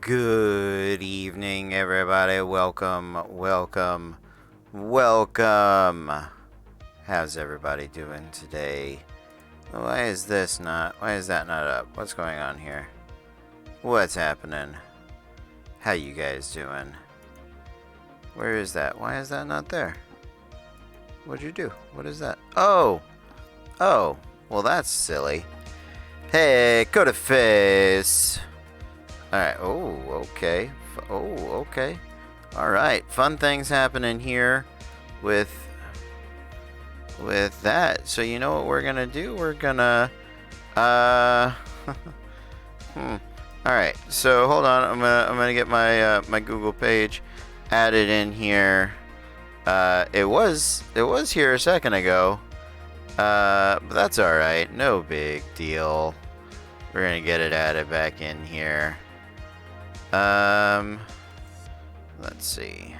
Good evening, everybody. Welcome. How's everybody doing today? Why is that not up? What's going on here? What's happening? How you guys doing? Where is that? Why is that not there? What'd you do? What is that? Oh, well that's silly. Hey, go to face. Alright, okay. Okay. Alright, fun things happening here with that. So you know what we're gonna do? We're gonna, Alright, so hold on, I'm gonna get my, my Google page added in here. It was here a second ago. But that's alright, no big deal. We're gonna get it added back in here. Let's see.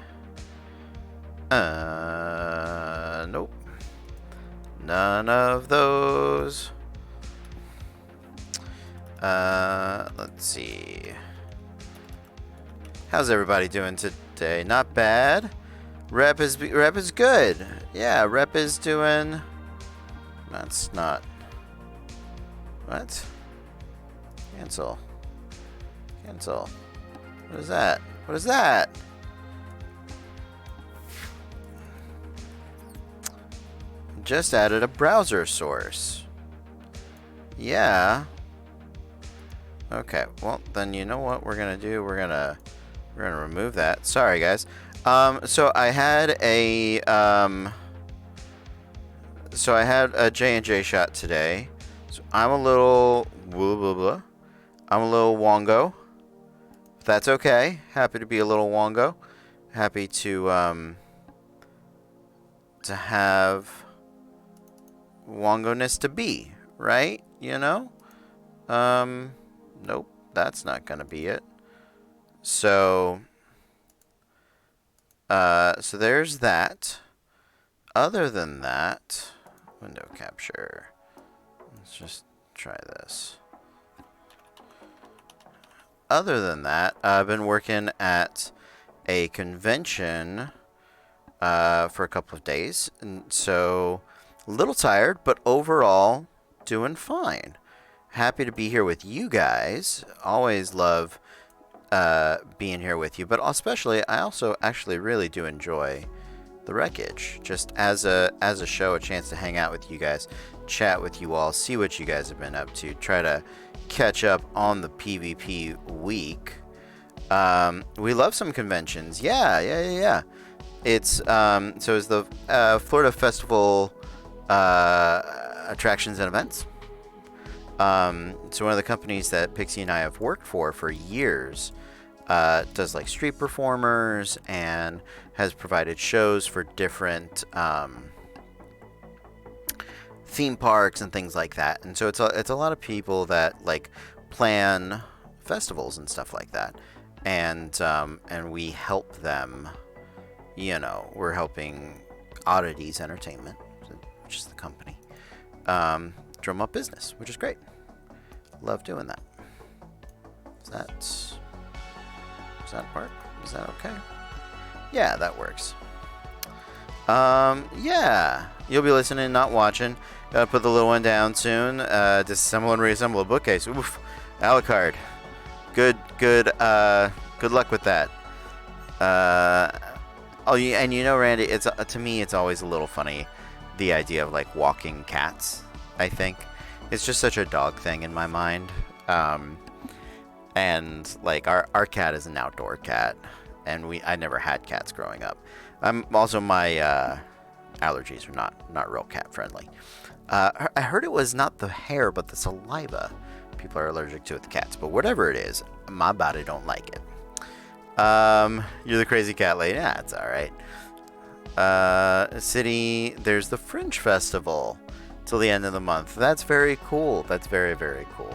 Nope. None of those. Let's see. How's everybody doing today? Not bad. Rep is good. Yeah, Rep is doing. That's not. What? Cancel. What is that? What is that? Just added a browser source. Yeah. Okay. Well, then you know what we're gonna do? We're gonna remove that. Sorry, guys. So I had a J&J shot today. So I'm a little I'm a little wongo. That's okay. Happy to be a little wongo. Happy to have wongoness to be, right? You know? Nope, that's not gonna be it. So there's that. Other than that, window capture. Let's just try this. Other than that, I've been working at a convention for a couple of days, and so a little tired, but overall doing fine. Happy to be here with you guys. Always love being here with you, but especially I also actually really do enjoy the Wreckage, just as a show, a chance to hang out with you guys, chat with you all, see what you guys have been up to, try to catch up on the PvP week. We love some conventions. Yeah. It's so is the Florida Festival attractions and events. So one of the companies that Pixie and I have worked for years does like street performers and has provided shows for different theme parks and things like that. And so it's a lot of people that like plan festivals and stuff like that. And we help them, you know, we're helping Oddities Entertainment, which is the company, drum up business, which is great. Love doing that. Does that work? Is that okay? Yeah, that works. Yeah. You'll be listening, not watching. Gotta put the little one down soon. Disassemble and reassemble a bookcase. Oof. Alucard. Good luck with that. And you know, Randy, it's to me, it's always a little funny, the idea of like walking cats. I think it's just such a dog thing in my mind. And like our cat is an outdoor cat, and I never had cats growing up. Also my allergies are not real cat friendly. I heard it was not the hair but the saliva people are allergic to with cats, but whatever it is, my body don't like it. You're the crazy cat lady. Yeah, it's all right. City, there's the Fringe Festival till the end of the month. That's very cool. That's very, very cool.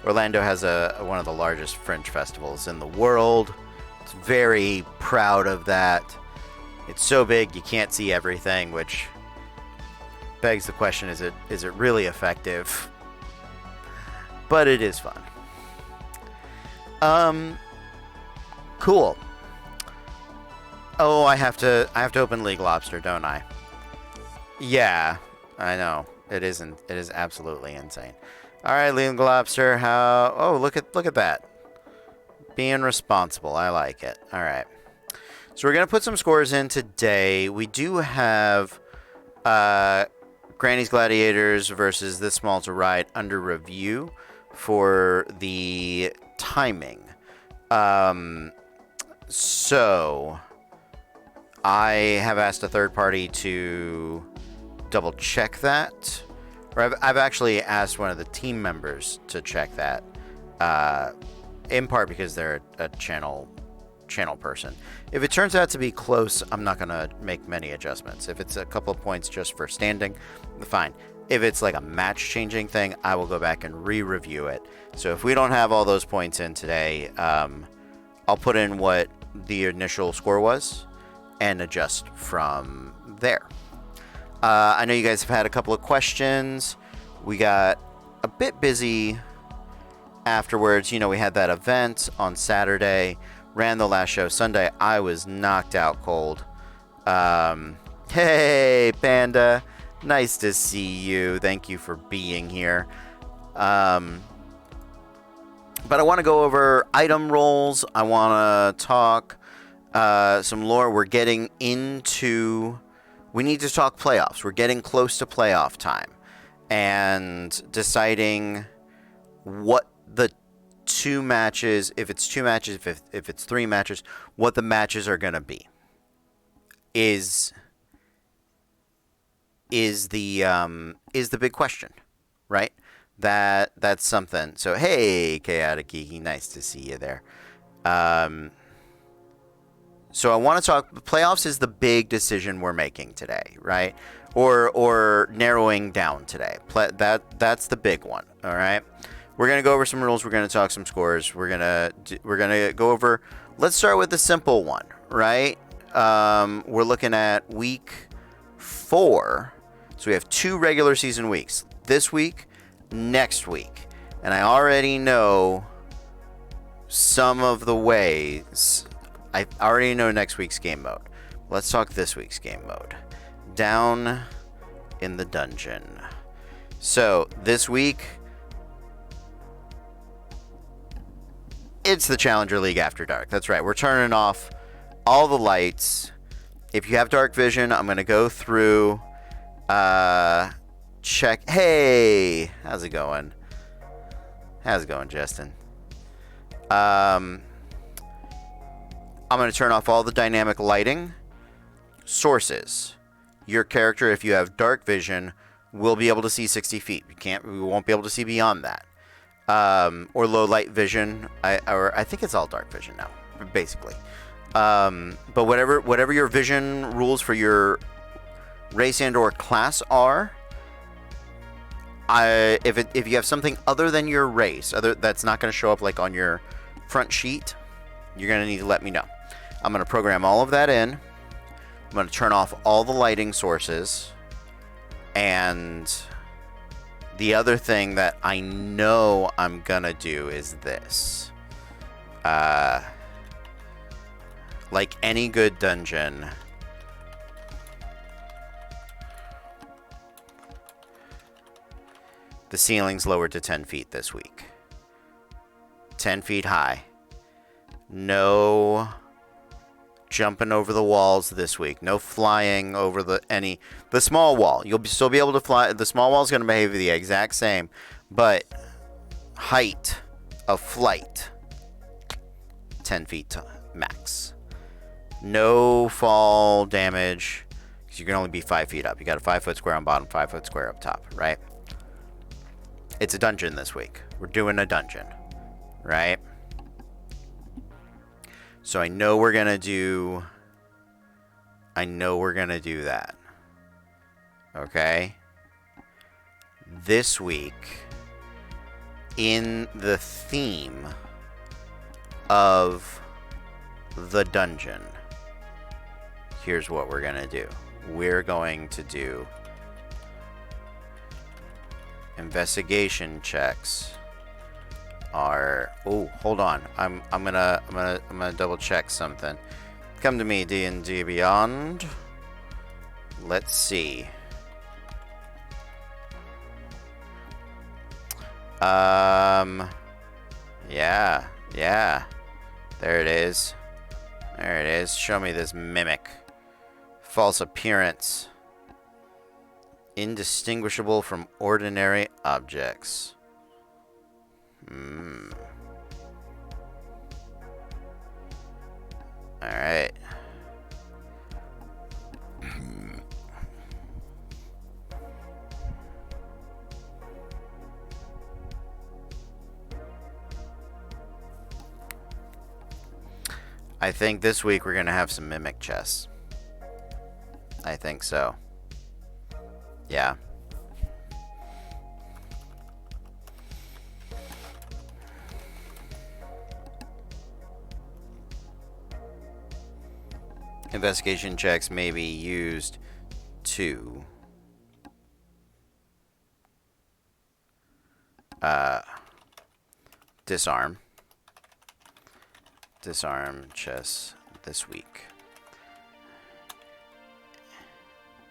Orlando has one of the largest Fringe festivals in the world. It's very proud of that. It's so big you can't see everything, which begs the question, is it really effective? But it is fun. Cool. Oh, I have to open League Lobster, don't I? Yeah, I know. It isn't. It is absolutely insane. All right, League Lobster. How? Oh, look at that. Being responsible. I like it. All right. So we're gonna put some scores in today. We do have Granny's Gladiators versus This Small to Ride under review for the timing. So I have asked a third party to double check that, or I've actually asked one of the team members to check that, in part because they're a channel person. If it turns out to be close, I'm not gonna make many adjustments. If it's a couple of points just for standing, fine. If it's like a match changing thing, I will go back and re-review it. So if we don't have all those points in today, I'll put in what the initial score was and adjust from there. I know you guys have had a couple of questions. We got a bit busy afterwards. You know, we had that event on Saturday, ran the last show Sunday. I was knocked out cold. Hey, Panda. Nice to see you. Thank you for being here. But I want to go over item rolls. I want to talk some lore. We're getting into... We need to talk playoffs. We're getting close to playoff time. And deciding what the two matches, if it's two matches, if it's three matches, what the matches are going to be. Is the big question, right? That's something. So hey, Chaotic Geeky, nice to see you there. So I want to talk. Playoffs is the big decision we're making today, right? Or narrowing down today. That's the big one. All right. We're gonna go over some rules. We're gonna talk some scores. We're gonna go over. Let's start with the simple one, right? We're looking at week 4. So we have 2 regular season weeks. This week, next week, and I already know some of the ways. I already know next week's game mode. Let's talk this week's game mode. Down in the dungeon. So this week, it's the Challenger League After Dark. That's right. We're turning off all the lights. If you have dark vision, I'm going to go through, check. Hey, how's it going? How's it going, Justin? I'm going to turn off all the dynamic lighting. Sources. Your character, if you have dark vision, will be able to see 60 feet. We won't be able to see beyond that. Or low light vision. I think it's all dark vision now, basically. But whatever your vision rules for your race and or class are, if you have something other than your race, that's not going to show up like on your front sheet, you're going to need to let me know. I'm going to program all of that in. I'm going to turn off all the lighting sources. And the other thing that I know I'm going to do is this. Like any good dungeon, the ceiling's lowered to 10 feet this week. 10 feet high. No jumping over the walls this week. No flying over the small wall. You'll still be able to fly. The small wall is going to behave the exact same, but height of flight, 10 feet max. No fall damage, because you can only be 5 feet up. You got a 5 foot square on bottom, 5 foot square up top, right? It's a dungeon this week. We're doing a dungeon, right? So I know we're gonna do that. Okay? This week, in the theme of the dungeon, here's what we're gonna do. We're going to do investigation checks are. Oh, hold on. I'm gonna double check something. Come to me, D&D Beyond. Let's see. Yeah. There it is. There it is. Show me this mimic. False appearance. Indistinguishable from ordinary objects. Alright. I think this week we're going to have some mimic chess. I think so. Yeah. Investigation checks may be used to disarm chess this week.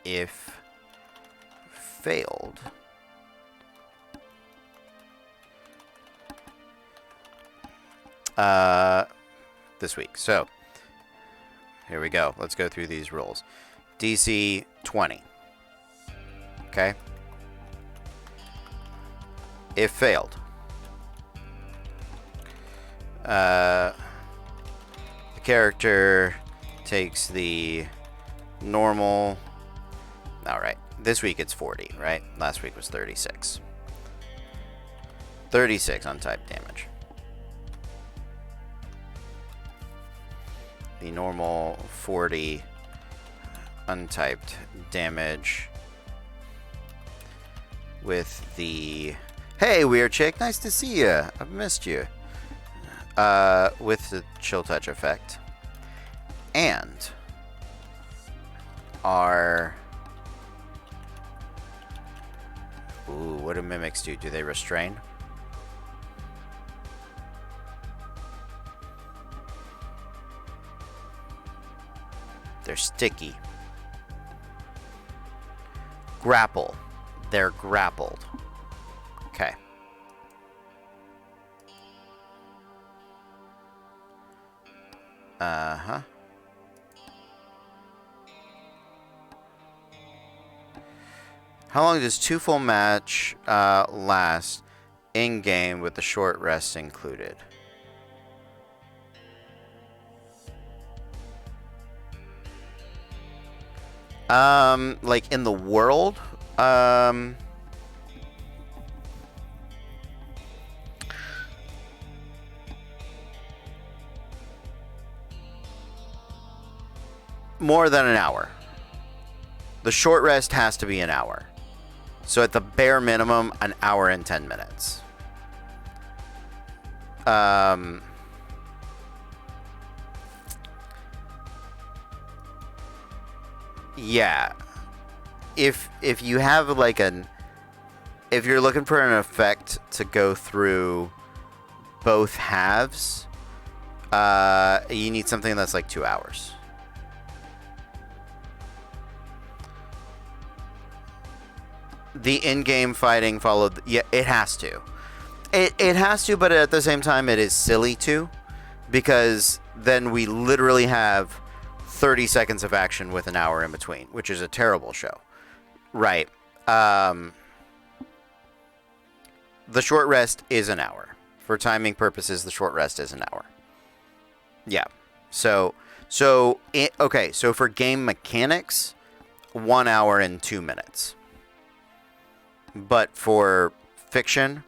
If failed, this week. So here we go. Let's go through these rules. DC 20. Okay. If failed, the character takes the normal. All right. This week it's 40, right? Last week was 36. 36 untyped damage. The normal 40 untyped damage with the hey, weird chick, nice to see you. I've missed you. With the chill touch effect. And our what do mimics do? Do they restrain? They're sticky. Grapple. They're grappled. Okay. Uh-huh. How long does 2 full match last in-game with the short rest included? Like in the world? More than an hour. The short rest has to be an hour. So at the bare minimum, an hour and 10 minutes. Yeah. If you have like if you're looking for an effect to go through both halves, you need something that's like 2 hours. The in-game fighting followed. Yeah, it has to. It has to, but at the same time, it is silly too, because then we literally have 30 seconds of action with an hour in between, which is a terrible show. Right. The short rest is an hour. For timing purposes, the short rest is an hour. Yeah. Okay, so for game mechanics, 1 hour and 2 minutes. But for fiction,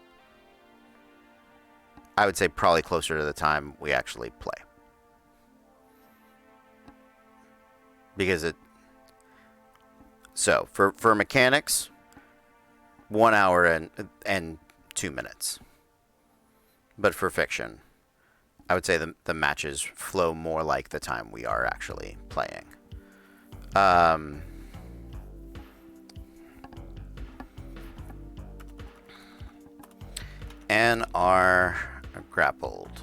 I would say probably closer to the time we actually play. Because so for mechanics, 1 hour and 2 minutes. But for fiction, I would say the matches flow more like the time we are actually playing. And our grappled.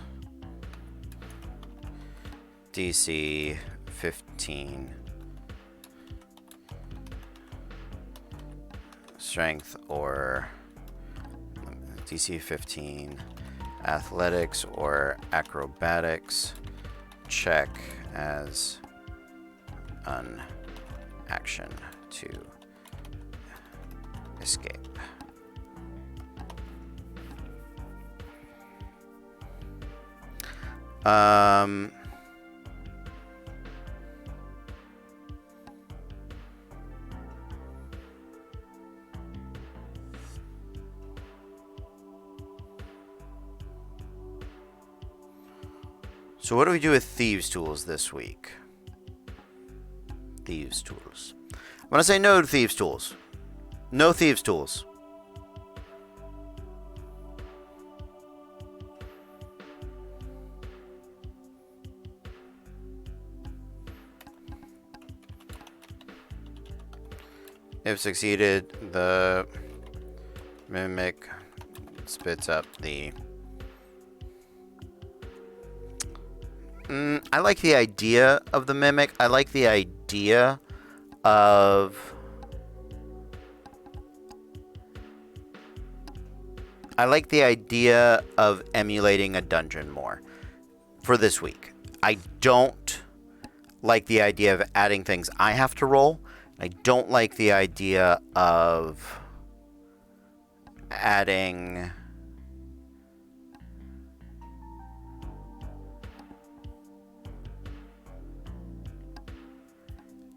DC 15. Strength or DC 15. Athletics or acrobatics. Check as an action to escape. So what do we do with Thieves' Tools this week? Thieves' Tools. I'm going to say no to Thieves' Tools. No Thieves' Tools. If succeeded, the mimic spits up the... I like the idea of the mimic. I like the idea of... I like the idea of emulating a dungeon more for this week. I don't like the idea of adding things I have to roll. I don't like the idea of adding...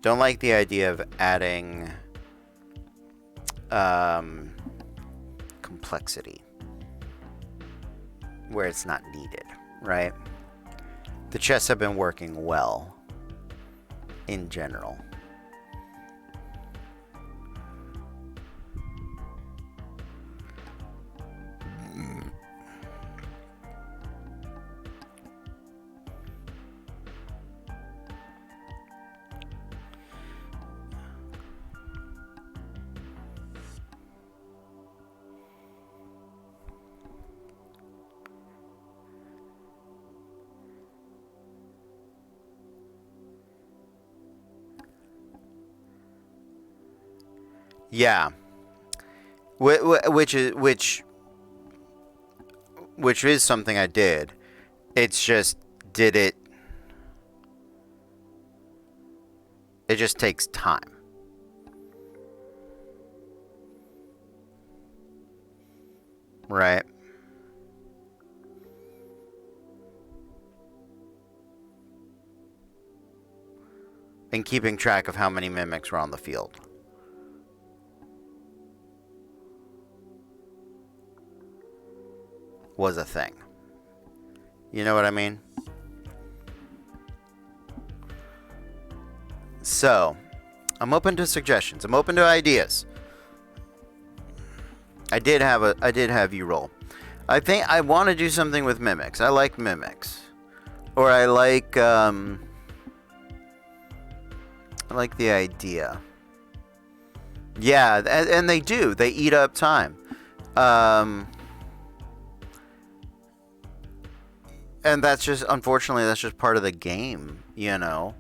Don't like the idea of adding complexity where it's not needed, right? The chests have been working well in general. Yeah, which is something I did. It's just it just takes time. Right. And keeping track of how many mimics were on the field. Was a thing. You know what I mean? So, I'm open to suggestions. I'm open to ideas. I did have you roll. I think I want to do something with mimics. I like mimics. Or I like the idea. Yeah, and they do. They eat up time. And that's just, unfortunately, that's just part of the game, you know.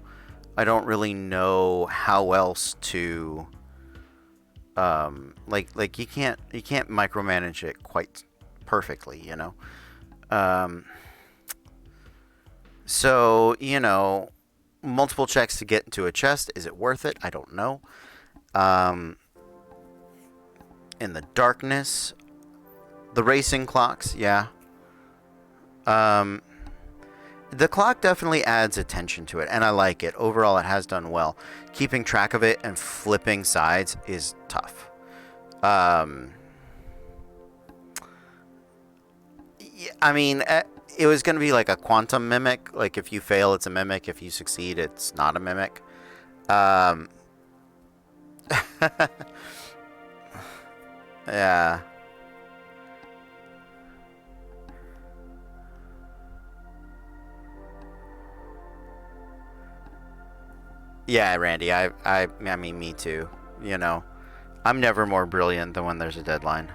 I don't really know how else to, like you can't micromanage it quite perfectly, you know. So, you know, multiple checks to get into a chest, is it worth it? I don't know. In the darkness, the racing clocks, yeah. The clock definitely adds attention to it, and I like it. Overall, it has done well. Keeping track of it and flipping sides is tough. Yeah, I mean, it was going to be like a quantum mimic. Like, if you fail, it's a mimic. If you succeed, it's not a mimic. Yeah. Yeah, Randy, I mean, me too. You know, I'm never more brilliant than when there's a deadline.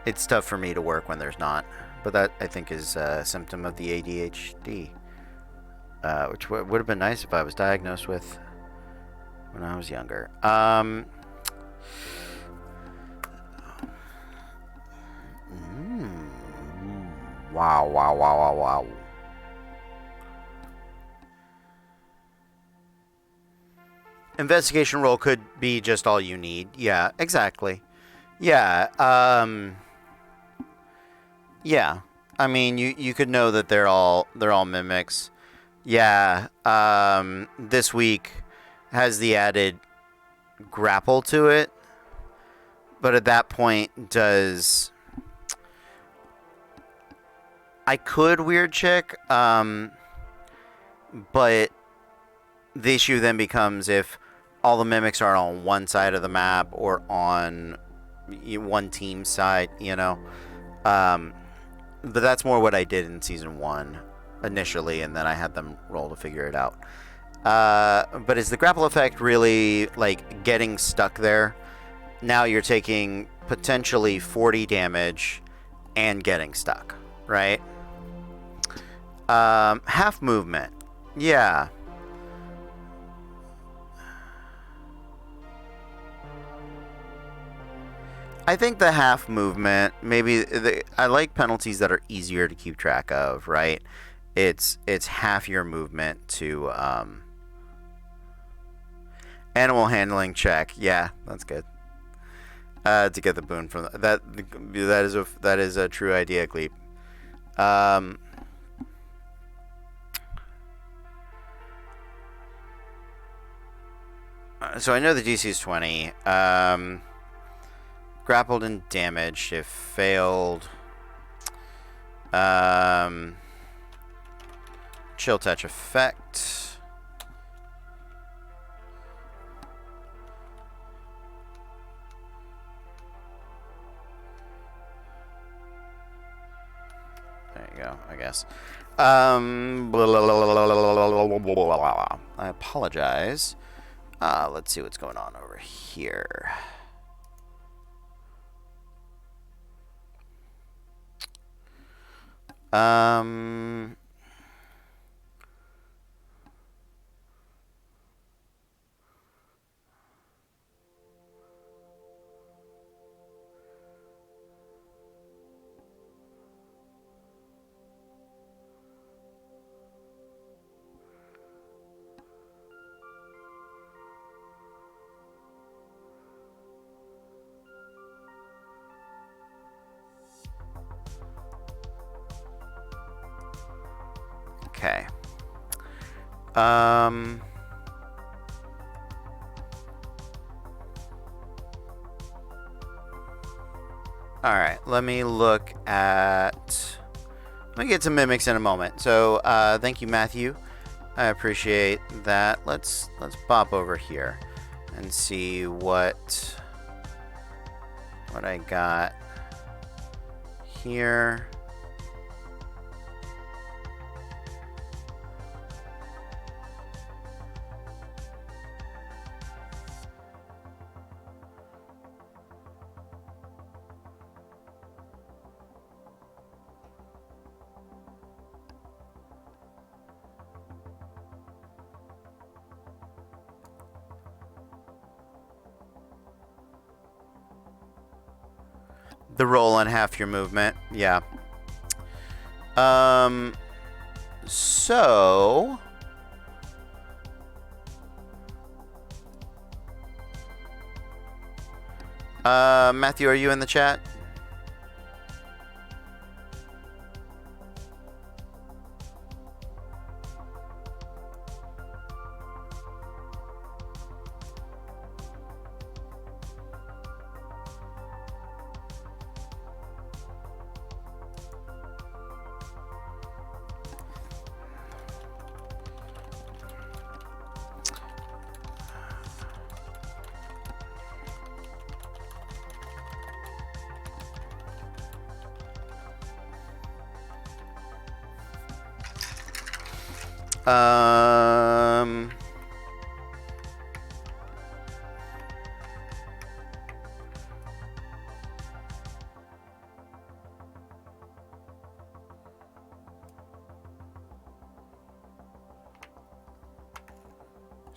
It's tough for me to work when there's not. but that I think is a symptom of the ADHD, which would have been nice if I was diagnosed with when I was younger. Wow, wow, wow, wow, wow. Investigation roll could be just all you need. Yeah, exactly. Yeah, yeah. I mean, you could know that they're all mimics. Yeah. This week has the added grapple to it, but at that point, I could weird check, but the issue then becomes if all the mimics are on one side of the map or on one team side, but that's more what I did in season 1 initially, and then I had them roll to figure it out. But is the grapple effect really like getting stuck there? Now you're taking potentially 40 damage and getting stuck, right? Half movement. Yeah. I think the half movement, maybe I like penalties that are easier to keep track of, right? It's half your movement to animal handling check. Yeah, that's good. To get the boon from that. That is a true idea, Gleep. So I know the DC is 20. Grappled and damaged if failed. Chill touch effect. There you go, I guess. I apologize. Let's see what's going on over here. Okay. All right, let me look at... Let me get some mimics in a moment. So, thank you, Matthew. I appreciate that. Let's pop over here and see what I got here. The roll on half your movement, yeah. So... Matthew, are you in the chat?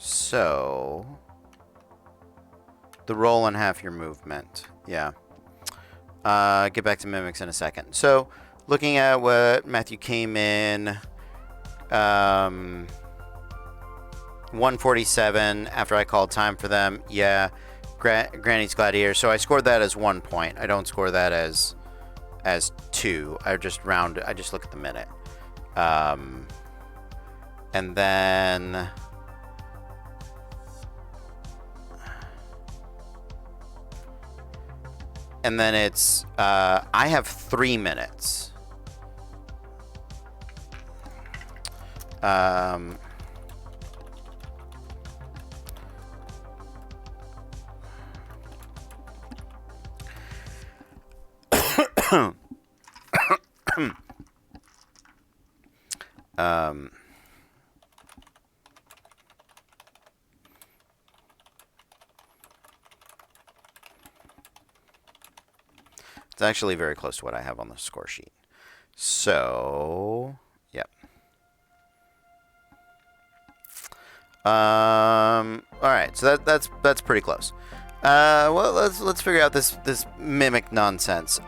So, the roll and half your movement. Yeah. Get back to mimics in a second. So, looking at what Matthew came in, 147 after I called time for them. Yeah, Granny's Gladiator. So I scored that as 1 point. I don't score that as 2. I just round. I just look at the minute. And then it's I have 3 minutes. It's actually very close to what I have on the score sheet. So, yep. All right, so that's pretty close. Well, let's figure out this mimic nonsense.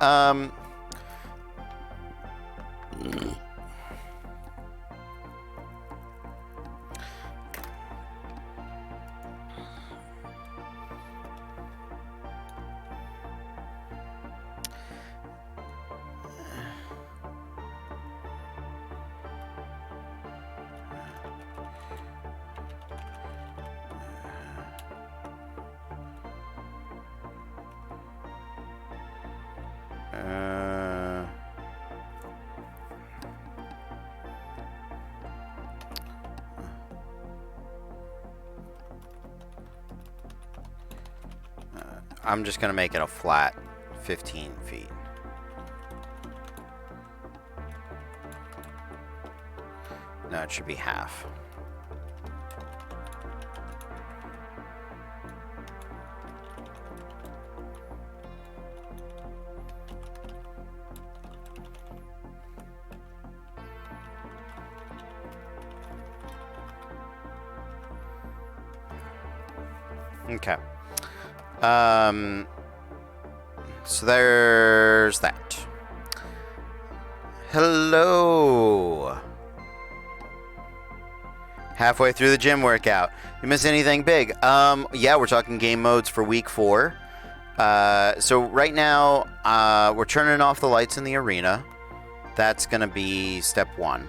I'm just going to make it a flat 15 feet. No, it should be half. Okay. So there's that. Hello. Halfway through the gym workout. You miss anything big? Yeah, we're talking game modes for week 4. So right now, we're turning off the lights in the arena. That's gonna be step 1.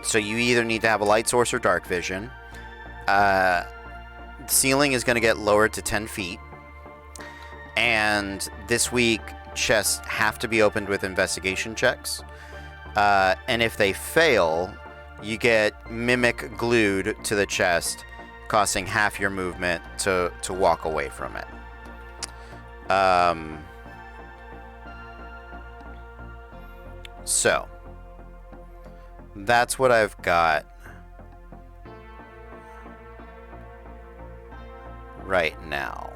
So you either need to have a light source or dark vision. The ceiling is going to get lowered to 10 feet. And this week, chests have to be opened with investigation checks. And if they fail, you get Mimic glued to the chest, costing half your movement to walk away from it. So, that's what I've got right now.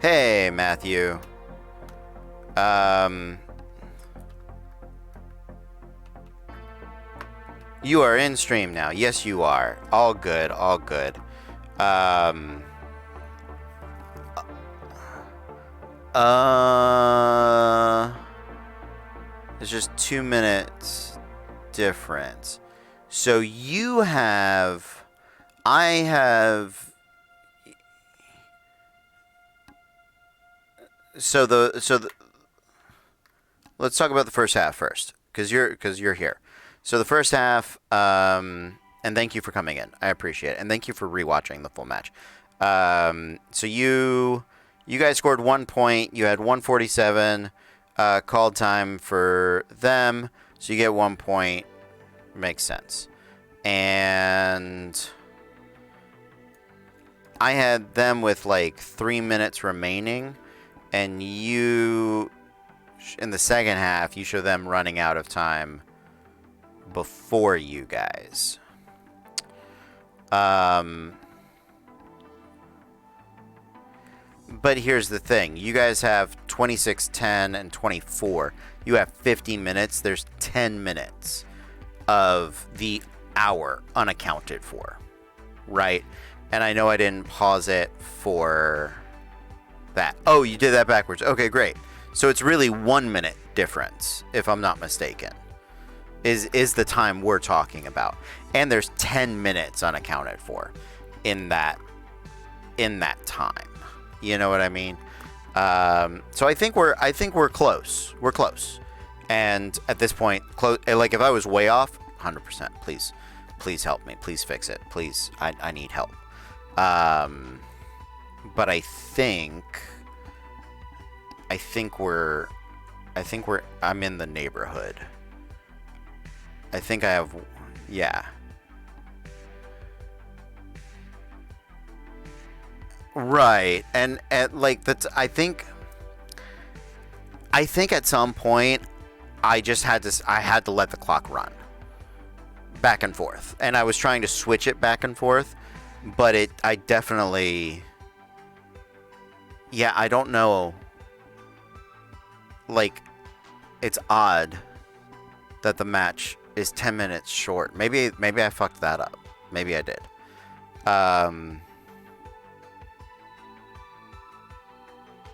Hey, Matthew. You are in stream now. Yes, you are. All good, all good. It's just 2 minutes difference. So you have... I have... So the let's talk about the first half first, because you're here. So the first half, and thank you for coming in. I appreciate it, and thank you for rewatching the full match. So you guys scored 1 point. You had 147 called time for them, so you get 1 point. Makes sense. And I had them with like 3 minutes remaining. And you, in the second half, you show them running out of time before you guys. But here's the thing. You guys have 26, 10, and 24. You have 50 minutes. There's 10 minutes of the hour unaccounted for, right? And I know I didn't pause it for that. Oh, you did that backwards. Okay, great. So it's really 1 minute difference, if I'm not mistaken, is the time we're talking about. And there's 10 minutes unaccounted for in that time. You know what I mean? So I think we're close. We're close. And at this point, like if I was way off, 100%. Please help me. Please fix it. Please, I need help. But I think I'm in the neighborhood. I think I have, yeah. Right, and like that's. I think at some point, I had to let the clock run back and forth, and I was trying to switch it back and forth, but I definitely, yeah, I don't know. Like, it's odd that the match is 10 minutes short. Maybe I fucked that up. Maybe I did.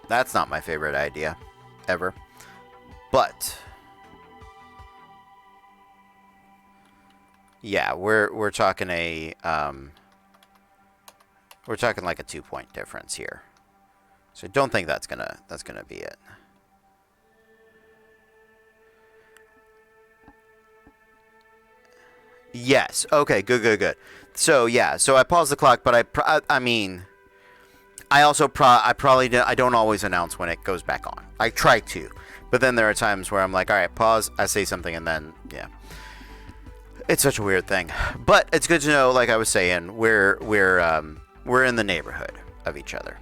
That's not my favorite idea ever. But yeah, we're talking like a 2-point difference here. So I don't think that's gonna be it. Yes. Okay. Good. So yeah. So I paused the clock, but I mean, I also I don't always announce when it goes back on. I try to, but then there are times where I'm like, all right, pause. I say something, and then yeah, it's such a weird thing. But it's good to know. Like I was saying, we're in the neighborhood of each other.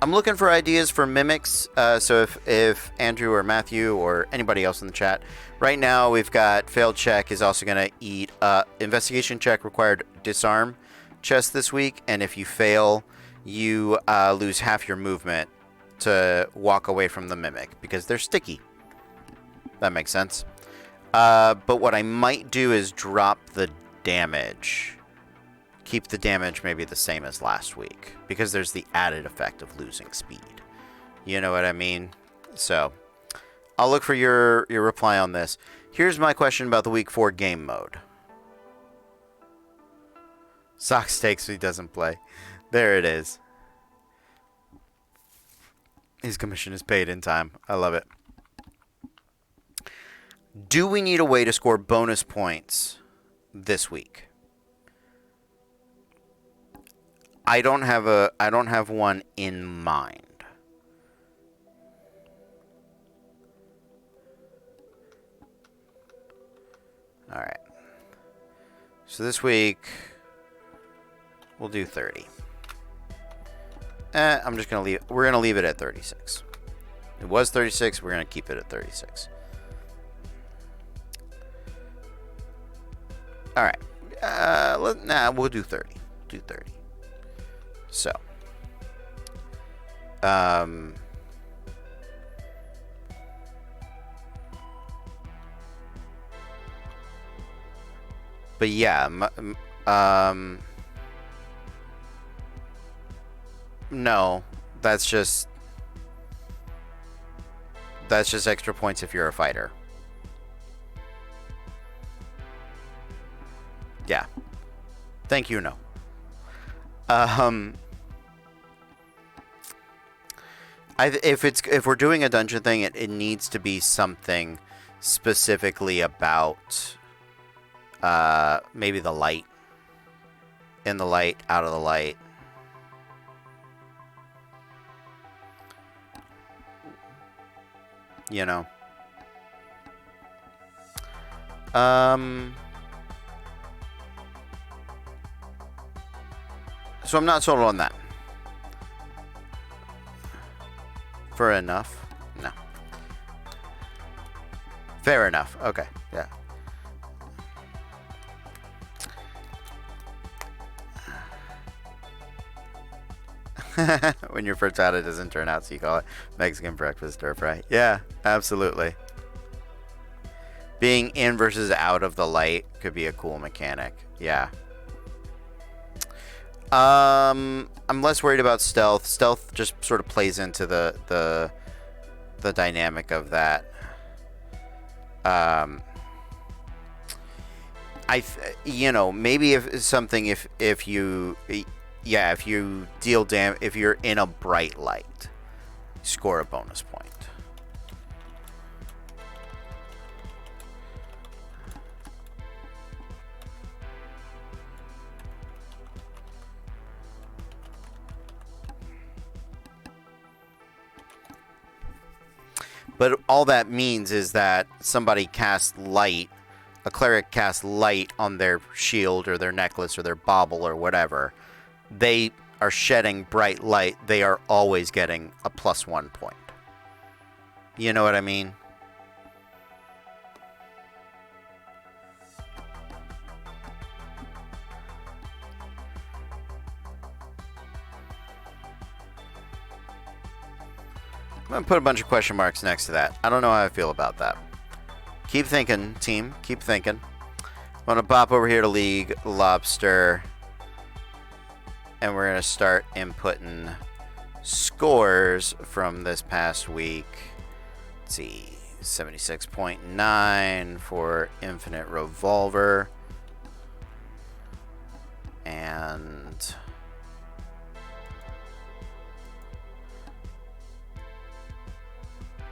I'm looking for ideas for mimics. So if Andrew or Matthew or anybody else in the chat, right now we've got failed check is also going to eat investigation check required disarm chest this week, and if you fail, you lose half your movement to walk away from the mimic because they're sticky. That makes sense. But what I might do is drop the damage. Keep the damage maybe the same as last week because there's the added effect of losing speed. You know what I mean? So I'll look for your reply on this. Here's my question about the week 4 game mode. Socks takes he doesn't play. There it is. His commission is paid in time. I love it. Do we need a way to score bonus points this week? I don't have one in mind. All right. So this week we'll do 30. I'm just going to leave. We're going to leave it at 36. It was 36. We're going to keep it at 36. All right. We'll do 30. Do 30. So. But yeah, no, that's just extra points if you're a fighter. Yeah. Thank you, no. If we're doing a dungeon thing, it needs to be something specifically about maybe the light. In the light, out of the light. You know. So I'm not sold on that. For enough? No. Fair enough. Okay. Yeah. When your frittata doesn't turn out, so you call it Mexican breakfast stir fry. Yeah, absolutely. Being in versus out of the light could be a cool mechanic. Yeah. I'm less worried about stealth. Stealth just sort of plays into the dynamic of that. Maybe if you deal if you're in a bright light, score a bonus point. But all that means is that somebody casts light, a cleric casts light on their shield or their necklace or their bauble or whatever. They are shedding bright light. They are always getting a +1 point. You know what I mean? I'm going to put a bunch of question marks next to that. I don't know how I feel about that. Keep thinking, team. Keep thinking. I'm going to pop over here to League Lobster. And we're going to start inputting scores from this past week. Let's see. 76.9 for Infinite Revolver. And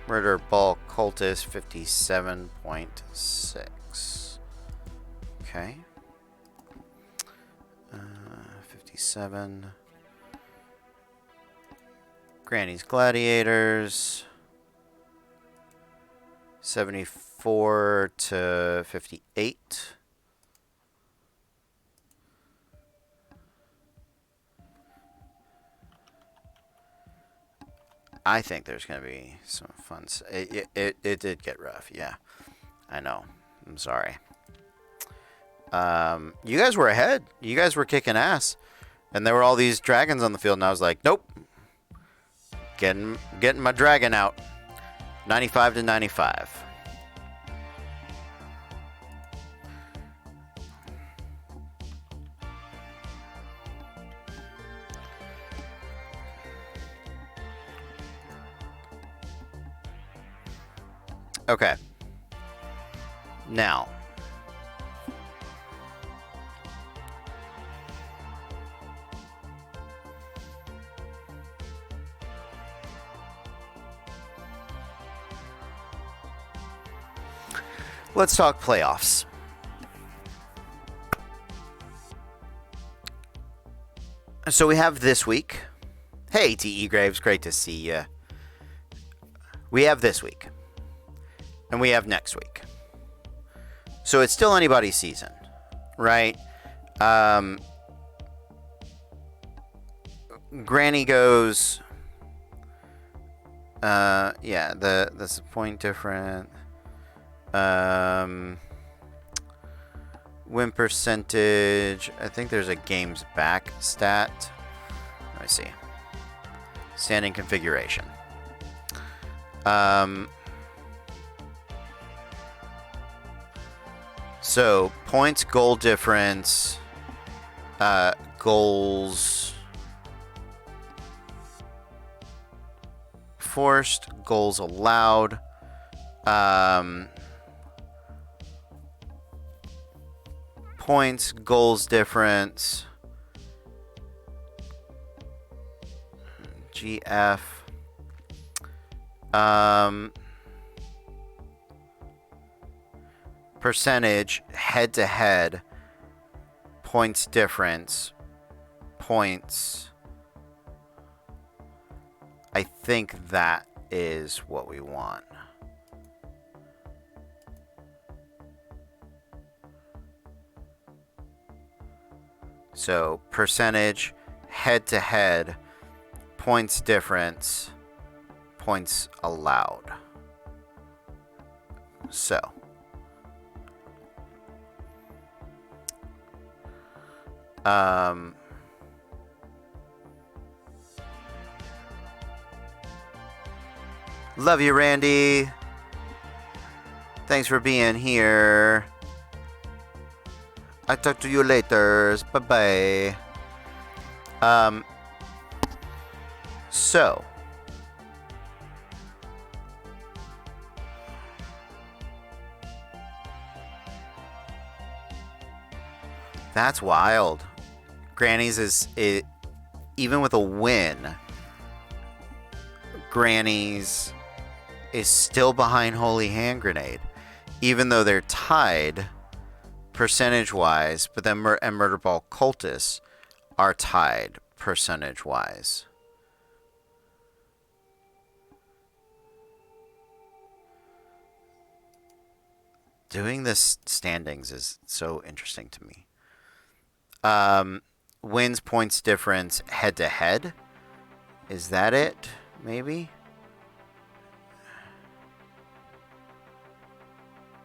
Murder Ball Cultist 57.6. Okay. 57. Granny's Gladiators 74 to 58. I think there's going to be some fun. It did get rough, yeah. I know. I'm sorry. You guys were ahead. You guys were kicking ass. And there were all these dragons on the field, and I was like, nope. Getting my dragon out. 95 to 95. Okay. Now. Let's talk playoffs. So we have this week. Hey, T.E. Graves, great to see you. We have this week. And we have next week. So it's still anybody's season, right? Granny goes... yeah, that's a point different. Win percentage. I think there's a games back stat. Let me see. Standing configuration. So points, goal difference, goals forced, goals allowed. Points, goals difference, GF, percentage, head to head, points difference, points. I think that is what we want. So percentage, head to head, points difference, points allowed. So. Love you, Randy. Thanks for being here. I talk to you later. Bye-bye. So. That's wild. Granny's is even with a win, Granny's is still behind Holy Hand Grenade, even though they're tied percentage-wise. But then and Murder Ball Cultists are tied percentage-wise. Doing this standings is so interesting to me. Wins, points difference, head-to-head. Is that it? Maybe?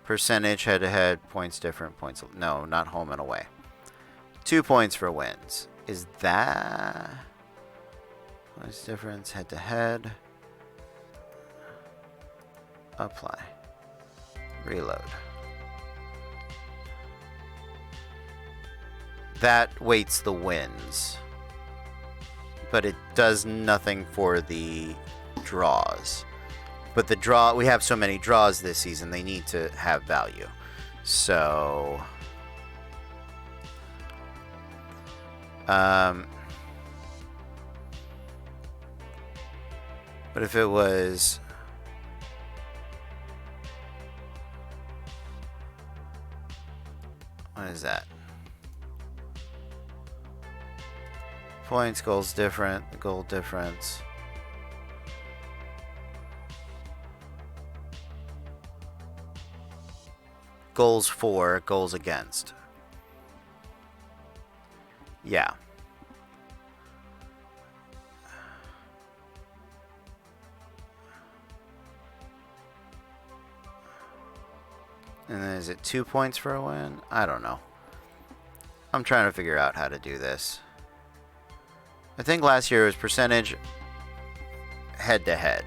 Percentage, head-to-head, points different, points... No, not home and away. 2 points for wins. Is that... Points difference, head-to-head. Apply. Reload. That weights the wins, but it does nothing for the draws. But the draw, we have so many draws this season, they need to have value. So, but if it was, what is that? Points, goals different, goal difference. Goals for, goals against. Yeah. And then is it 2 points for a win? I don't know. I'm trying to figure out how to do this. I think last year was percentage head-to-head.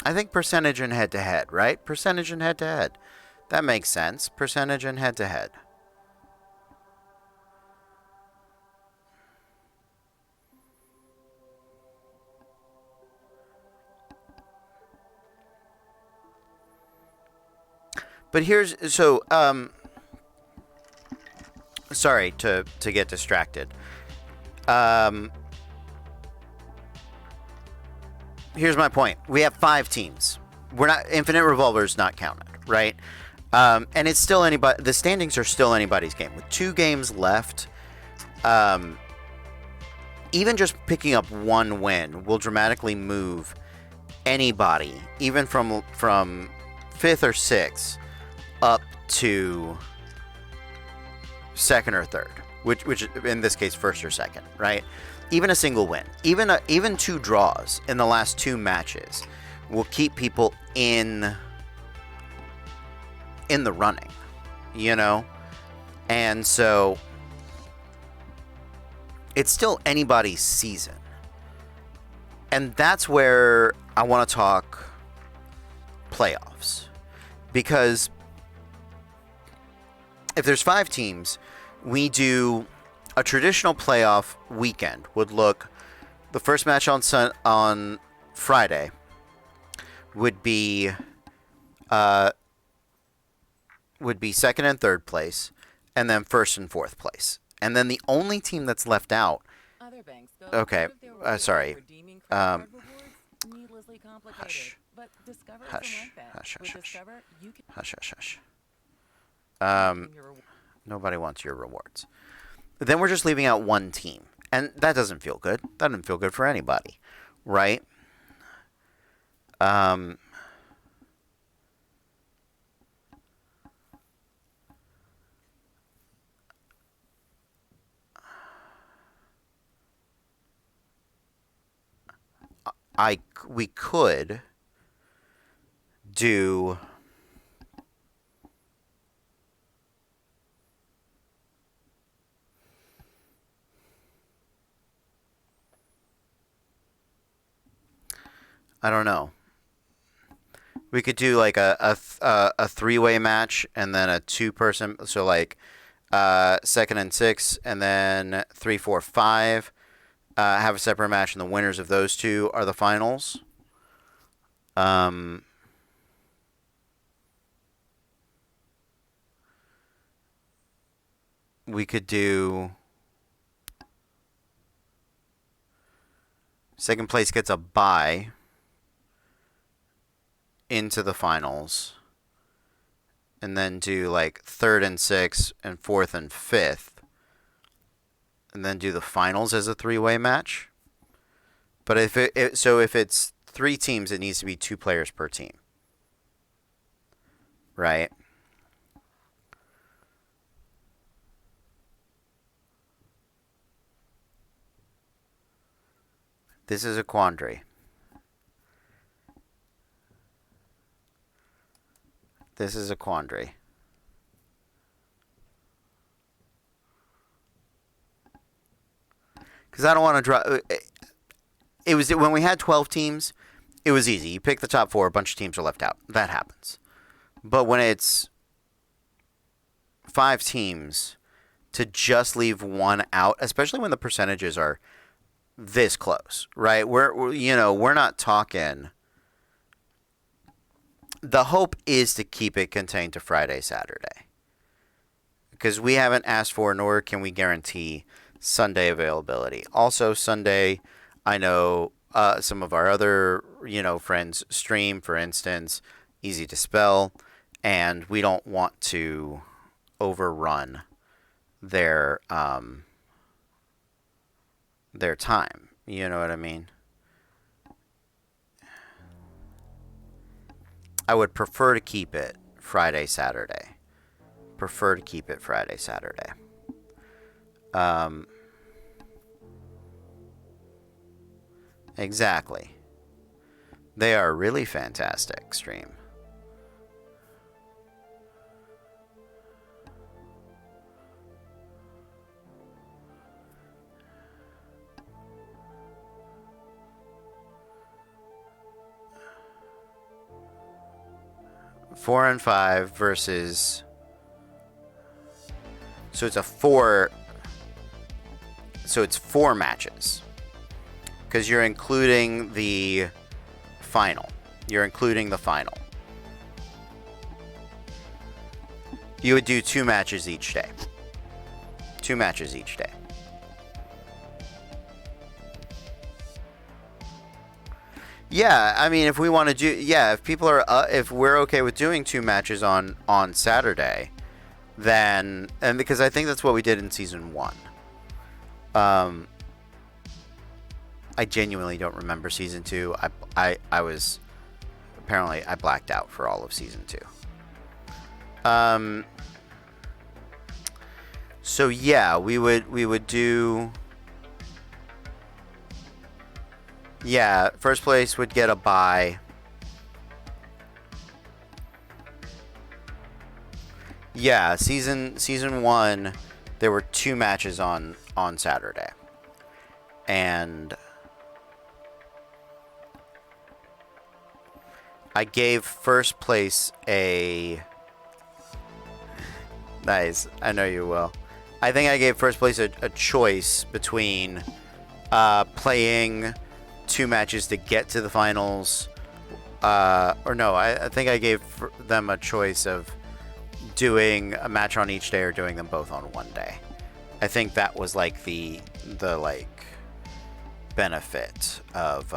I think percentage and head-to-head, right? Percentage and head-to-head. That makes sense. Percentage and head-to-head. But here's, so, sorry to get distracted. Here's my point. We have 5 teams. We're not, Infinite Revolver's not counted, right? And it's still anybody, the standings are still anybody's game. With 2 games left, even just picking up 1 win will dramatically move anybody, even from 5th or 6th, up to 2nd or 3rd, which in this case 1st or 2nd, right? Even a single win, even 2 draws in the last 2 matches will keep people in the running, you know? And so it's still anybody's season. And that's where I want to talk playoffs. Because if there's 5 teams, we do a traditional playoff weekend would look, the first match on Friday would be 2nd and 3rd place, and then 1st and 4th place. And then the only team that's left out. Okay, sorry. Hush. Hush. Hush. Hush. Hush. Hush. Hush. Nobody wants your rewards. Then we're just leaving out 1 team. And that doesn't feel good. That doesn't feel good for anybody. Right? we could do I don't know. We could do like a three-way match and then a two-person. So like second and six, and then 3, 4, 5. Have a separate match, and the winners of those two are the finals. We could do second place gets a bye into the finals, and then do like third and sixth and fourth and fifth, and then do the finals as a three-way match. But if it's 3 teams, it needs to be 2 players per team, right? This is a quandary. This is a quandary. Because I don't want to draw. It was when we had 12 teams, it was easy. You pick the top 4, a bunch of teams are left out. That happens. But when it's 5 teams, to just leave one out, especially when the percentages are this close, right? We're not talking. The hope is to keep it contained to Friday, Saturday, because we haven't asked for, nor can we guarantee Sunday availability. Also, Sunday, I know some of our other friends stream, for instance, easy to spell, and we don't want to overrun their time. You know what I mean? I would prefer to keep it Friday, Saturday. Exactly. They are really fantastic, stream. Four and 5 versus. So it's 4 matches. Because you're including the final. You would do 2 matches each day. Yeah, I mean, if we want to do, if people are, if we're okay with doing 2 matches on Saturday, then, and because I think that's what we did in season 1. I genuinely don't remember season 2. I was, apparently I blacked out for all of season 2. So yeah, we would do. Yeah, first place would get a bye. Yeah, season 1, there were 2 matches on Saturday, and I gave first place a. Nice, I know you will. I think I gave first place a choice between playing 2 matches to get to the finals, or no, I think I gave them a choice of doing a match on each day or doing them both on one day. I think that was like the like benefit of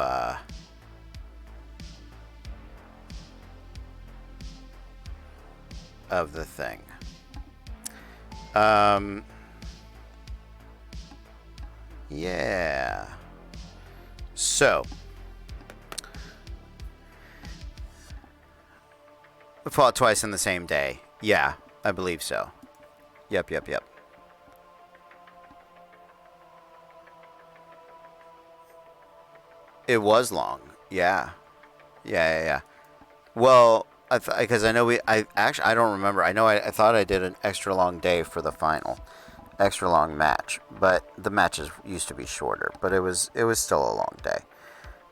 the thing. Yeah. So, we fought twice in the same day. Yeah, I believe so. Yep. It was long. Yeah. Yeah. Well, because I know I don't remember. I know I thought I did an extra long day for the final, extra long match, but the matches used to be shorter, but it was still a long day.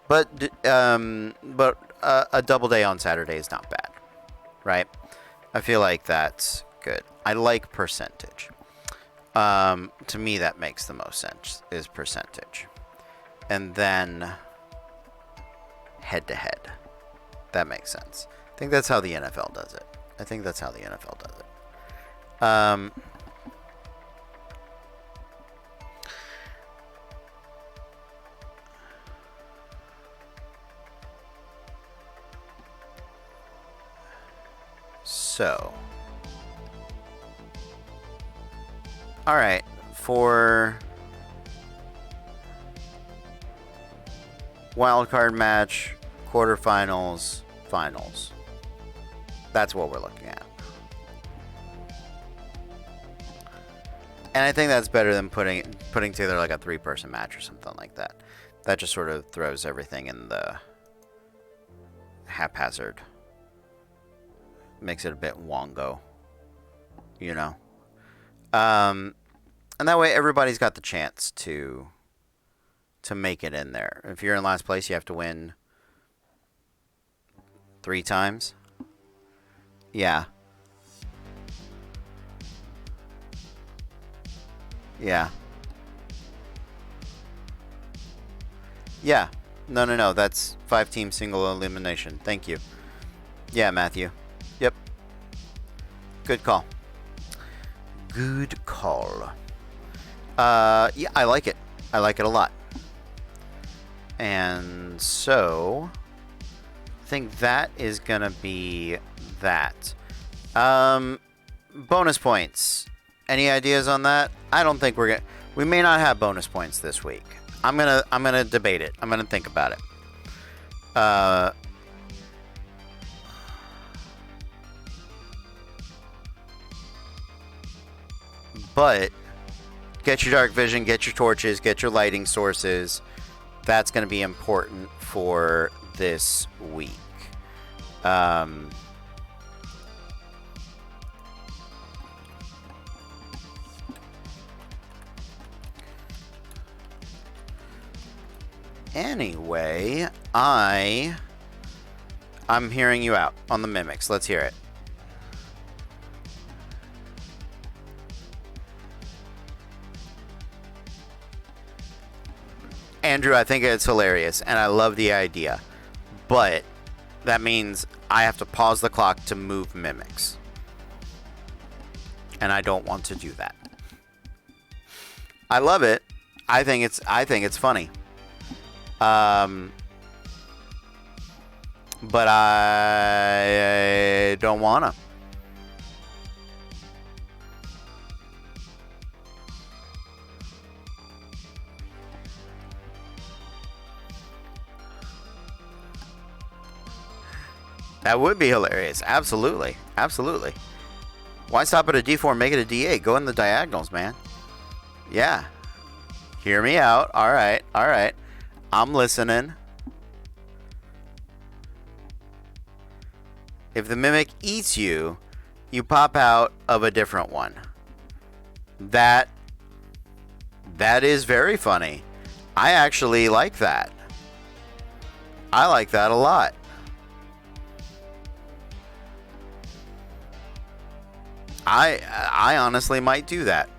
But a double day on Saturday is not bad, right? I feel like that's good. I like percentage. To me, that makes the most sense, is percentage. And then head-to-head. That makes sense. I think that's how the NFL does it. So, all right, for wildcard match, quarterfinals, finals. That's what we're looking at. And I think that's better than putting together like a 3-person match or something like that. That just sort of throws everything in the haphazard. Makes it a bit wongo, you know. And that way everybody's got the chance to make it in there. If you're in last place, you have to win 3 times. Yeah. Yeah. Yeah. No. That's 5-team single elimination. Thank you. Yeah, Matthew. Yep. Good call. Good call. Yeah, I like it. I like it a lot. And so, I think that is gonna be that. Bonus points. Any ideas on that? I don't think we may not have bonus points this week. I'm gonna debate it. I'm gonna think about it. But get your dark vision, get your torches, get your lighting sources. That's going to be important for this week. Anyway, I'm hearing you out on the mimics. Let's hear it. Andrew, I think it's hilarious, and I love the idea. But that means I have to pause the clock to move mimics. And I don't want to do that. I love it. I think it's funny. But I don't wanna. That would be hilarious. Absolutely. Absolutely. Why stop at a D4 and make it a D8? Go in the diagonals, man. Yeah. Hear me out. All right. All right. I'm listening. If the mimic eats you, you pop out of a different one. That is very funny. I actually like that. I like that a lot. I honestly might do that.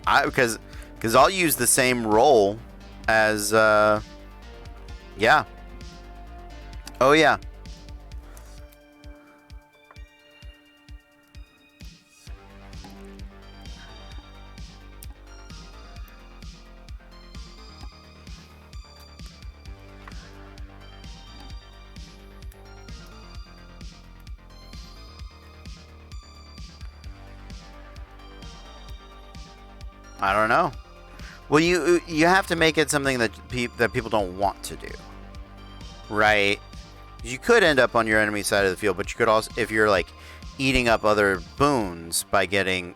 Because I'll use the same roll as yeah. Oh yeah. I don't know. Well, you have to make it something that people don't want to do, right? You could end up on your enemy side of the field, but you could also, if you're like eating up other boons by getting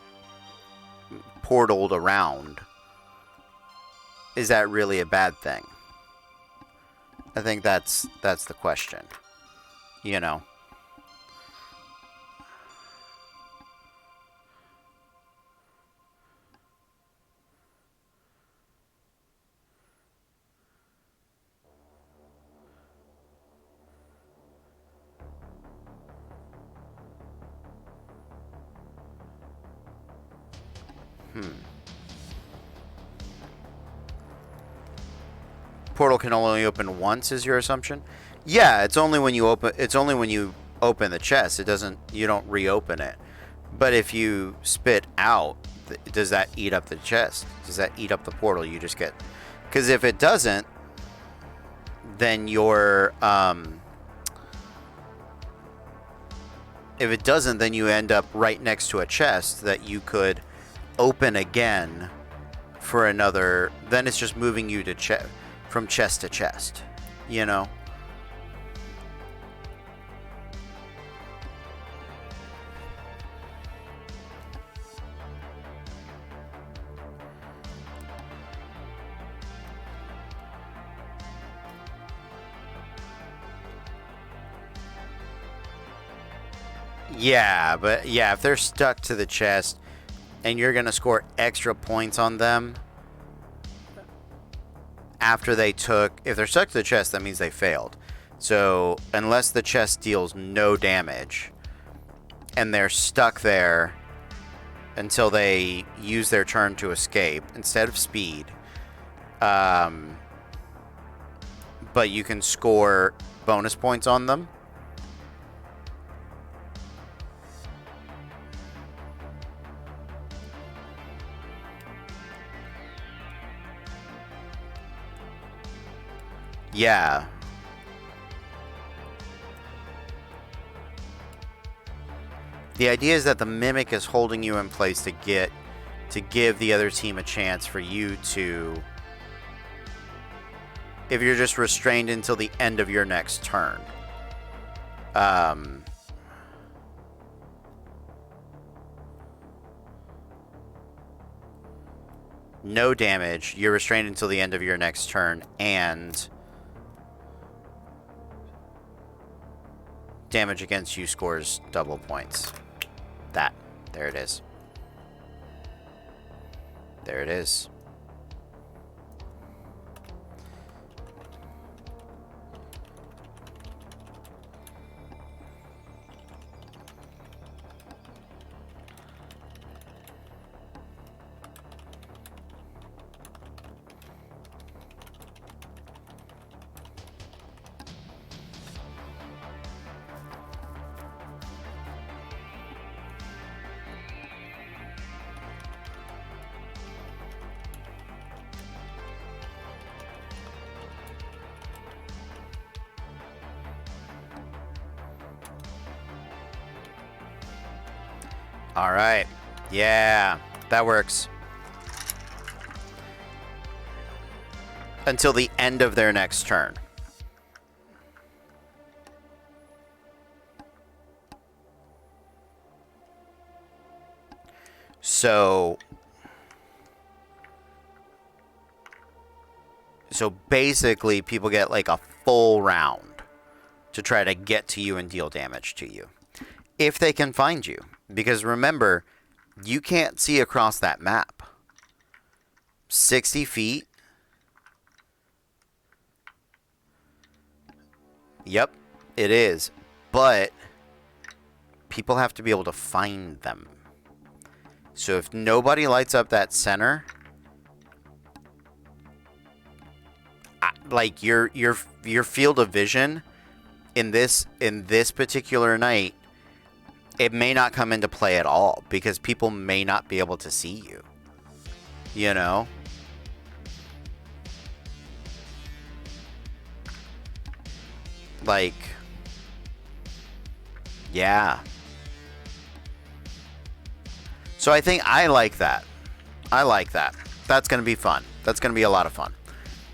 portaled around, is that really a bad thing? I think that's the question. You know. Portal can only open once, is your assumption? Yeah, it's only when you open. It's only when you open the chest. It doesn't. You don't reopen it. But if you spit out, does that eat up the chest? Does that eat up the portal? You just get. Because if it doesn't, then you're. If it doesn't, then you end up right next to a chest that you could open again for another. Then it's just moving you to from chest to chest, you know? Yeah, but yeah, if they're stuck to the chest and you're going to score extra points on them after they took... If they're stuck to the chest, that means they failed. So, unless the chest deals no damage and they're stuck there until they use their turn to escape instead of speed, but you can score bonus points on them. Yeah. The idea is that the mimic is holding you in place to give the other team a chance for you to... If you're just restrained until the end of your next turn. No damage. You're restrained until the end of your next turn, and damage against you scores double points. There it is. There it is. All right. Yeah, that works. Until the end of their next turn. So basically people get like a full round to try to get to you and deal damage to you. If they can find you. Because remember, you can't see across that map. 60 feet. Yep, it is. But people have to be able to find them. So if nobody lights up that center, like your field of vision in this particular night, it may not come into play at all because people may not be able to see you. You know? Like, yeah. So I think I like that. I like that. That's going to be fun. That's going to be a lot of fun.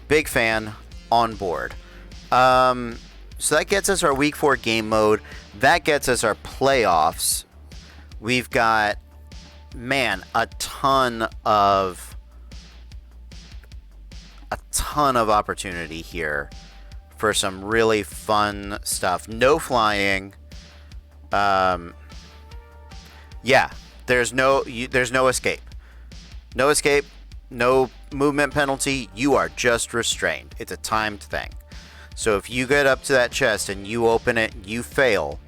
Big fan, on board. So that gets us our Week 4 game mode. That gets us our playoffs. We've got man, a ton of opportunity here for some really fun stuff. No flying. Yeah, there's no escape. No escape, no movement penalty. You are just restrained. It's a timed thing. So if you get up to that chest and you open it, you fail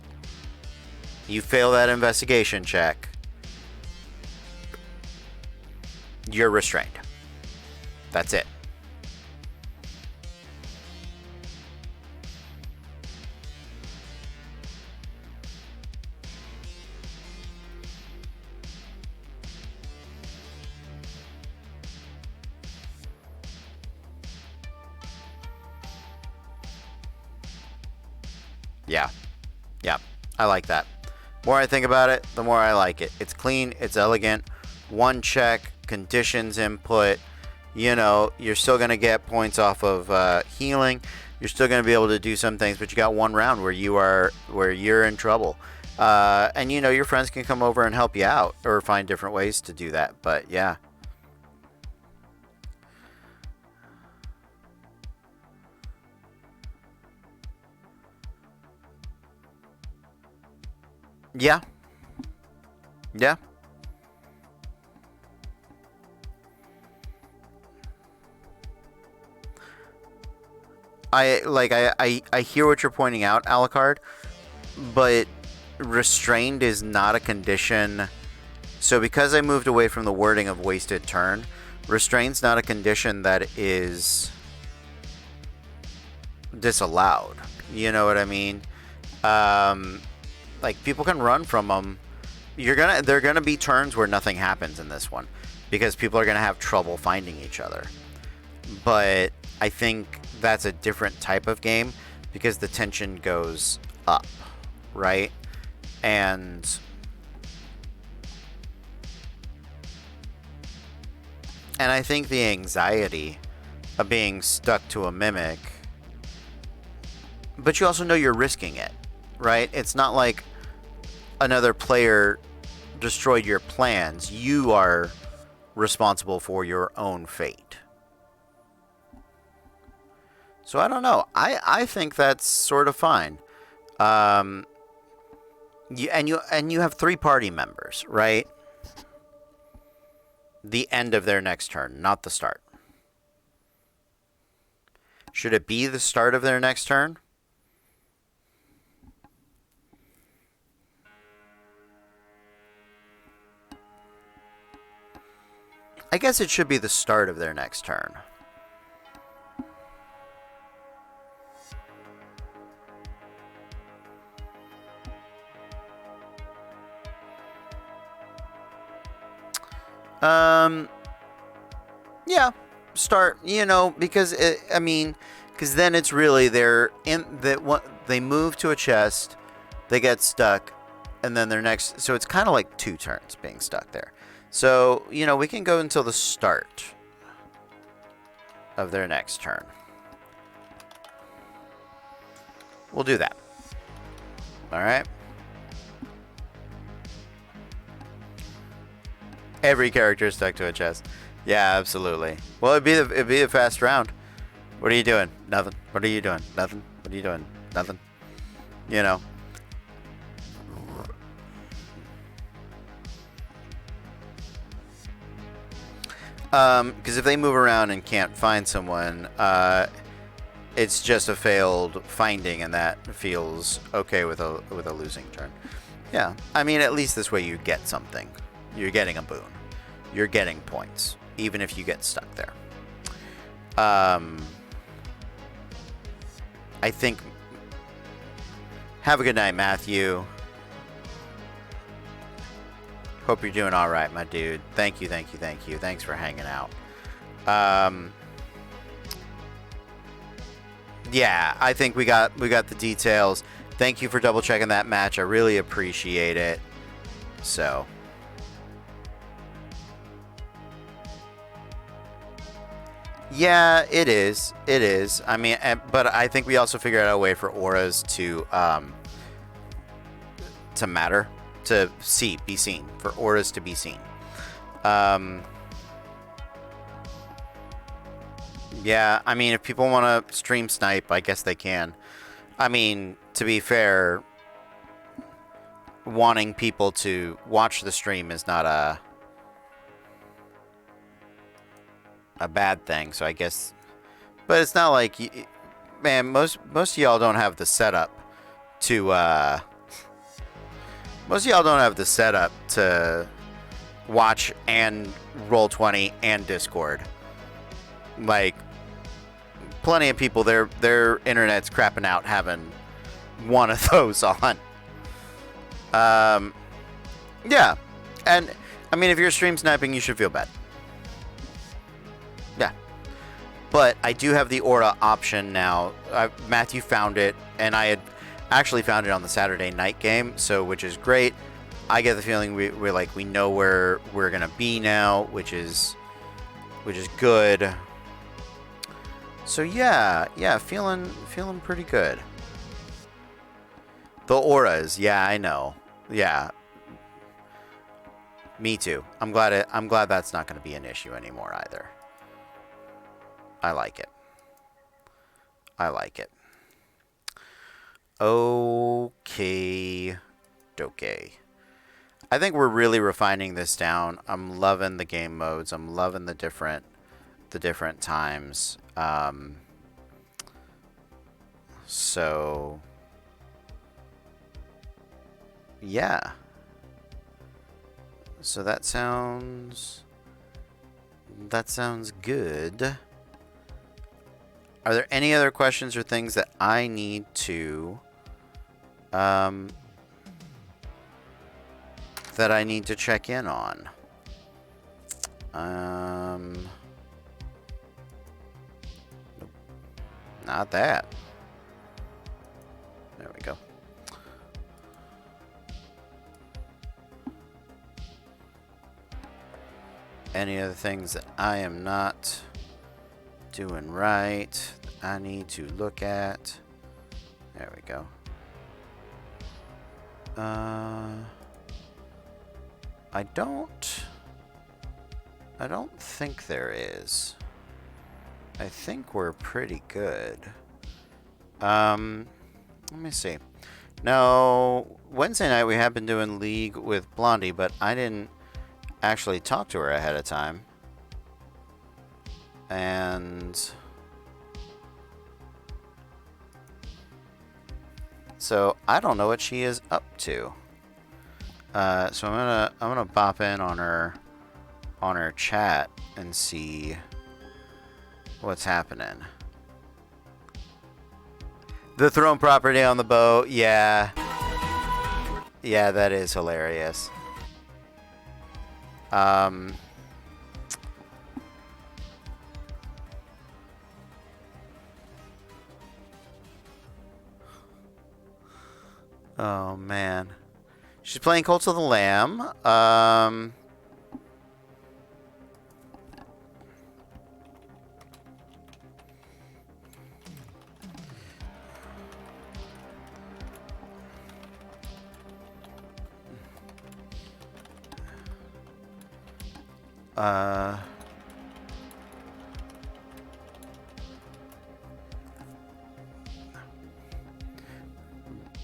that investigation check, you're restrained. That's it. Yeah. Yeah. I like that. The more I think about it, the more I like it. It's clean, it's elegant. One check, conditions input. You know, you're still going to get points off of healing. You're still going to be able to do some things, but you got one round where you're in trouble. And you know, your friends can come over and help you out or find different ways to do that. But yeah. Yeah. Yeah. I hear what you're pointing out, Alucard, but restrained is not a condition. So because I moved away from the wording of wasted turn, restrained's not a condition that is disallowed. You know what I mean? Like, people can run from them. There are gonna be turns where nothing happens in this one because people are gonna have trouble finding each other. But I think that's a different type of game because the tension goes up, right? And I think the anxiety of being stuck to a mimic, but you also know you're risking it, right? It's not like another player destroyed your plans. You are responsible for your own fate. So I don't know. I think that's sort of fine. You have 3 party members, right? The end of their next turn, not the start. Should it be the start of their next turn? I guess it should be the start of their next turn. Yeah, start, you know, because because then it's really they move to a chest, they get stuck, and then their next, so it's kind of like 2 turns being stuck there. So, you know, we can go until the start of their next turn. We'll do that. All right. Every character is stuck to a chest. Yeah, absolutely. Well, it'd be a fast round. What are you doing? Nothing. What are you doing? Nothing. What are you doing? Nothing. You know. Because if they move around and can't find someone, it's just a failed finding, and that feels okay with a losing turn. Yeah, I mean, at least this way you get something. You're getting a boon. You're getting points, even if you get stuck there. I think. Have a good night, Matthew. Hope you're doing all right, my dude. Thank you. Thanks for hanging out. Yeah, I think we got the details. Thank you for double checking that match. I really appreciate it. So. Yeah, it is. It is. I mean, but I think we also figured out a way for auras to matter, to be seen, for auras to be seen. Yeah, I mean, if people want to stream snipe, I guess they can. I mean, to be fair, wanting people to watch the stream is not a bad thing. So I guess, but it's not like, man, most of y'all don't have the setup to most of y'all don't have the setup to watch and Roll20 and Discord. Like, plenty of people, their internet's crapping out having one of those on. Yeah, and I mean, if you're stream sniping, you should feel bad. Yeah, but I do have the Aura option now. Matthew found it, and I had actually found it on the Saturday night game, so which is great. I get the feeling we know where we're gonna be now, which is good. So yeah, feeling pretty good. The auras, yeah, I know. Yeah. Me too. I'm glad that's not going to be an issue anymore either. I like it. Okay. Doke. I think we're really refining this down. I'm loving the game modes. I'm loving the different times. So yeah. So that sounds good. Are there any other questions or things that I need to check in on? Nope. Not that. There we go. Any other things that I am not doing right that I need to look at? There we go. I don't think there is. I think we're pretty good. Let me see. No, Wednesday night we have been doing League with Blondie, but I didn't actually talk to her ahead of time. And so I don't know what she is up to. So I'm gonna bop in on her chat and see what's happening. The throne property on the boat, yeah. Yeah, that is hilarious. Oh man. She's playing Cult of the Lamb.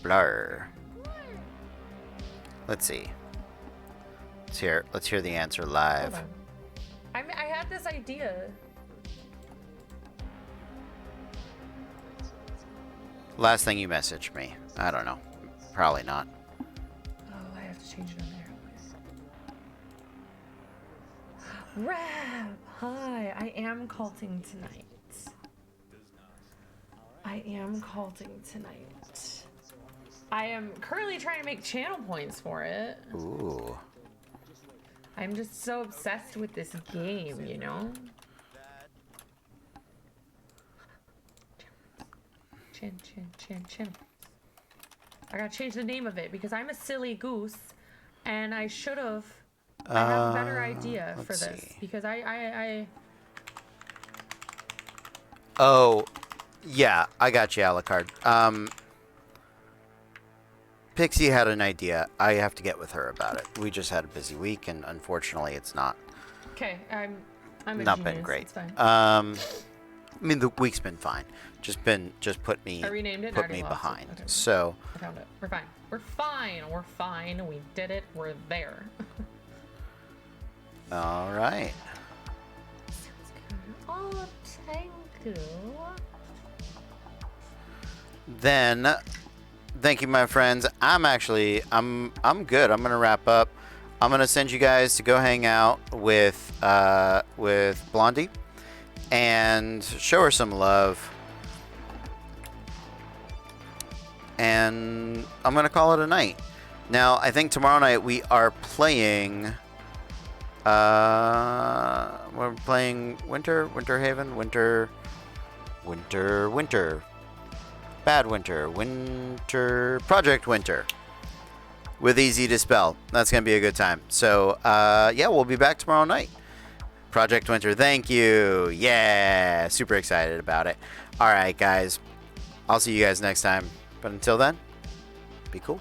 Blur. Let's see. Let's hear the answer live. I had this idea. Last thing you messaged me. I don't know. Probably not. Oh, I have to change it on there. Rab! Hi, I am culting tonight. I am currently trying to make channel points for it. Ooh. I'm just so obsessed with this game, you know? Chin. I gotta change the name of it because I'm a silly goose and I should have. I have a better idea for this because I. Oh, yeah, I got you, Alucard. Pixie had an idea. I have to get with her about it. We just had a busy week, and unfortunately, it's not okay. I'm a Not genius. been great. It's fine. I mean, the week's been fine. Just put me I renamed it. put I already me lost it. behind. Okay. So I found it. We're fine. We're fine. We're fine. We did it. We're there. all right. Oh, thank you. Then, thank you, my friends. I'm good. I'm gonna wrap up. I'm gonna send you guys to go hang out with Blondie and show her some love. And I'm gonna call it a night. Now, I think tomorrow night we are playing. We're playing Winter Haven, Winter, Bad Winter, Project Winter with Easy Dispel. That's gonna be a good time. So, yeah, we'll be back tomorrow night. Project Winter, thank you. Yeah, super excited about it. All right, guys. I'll see you guys next time. But until then, be cool.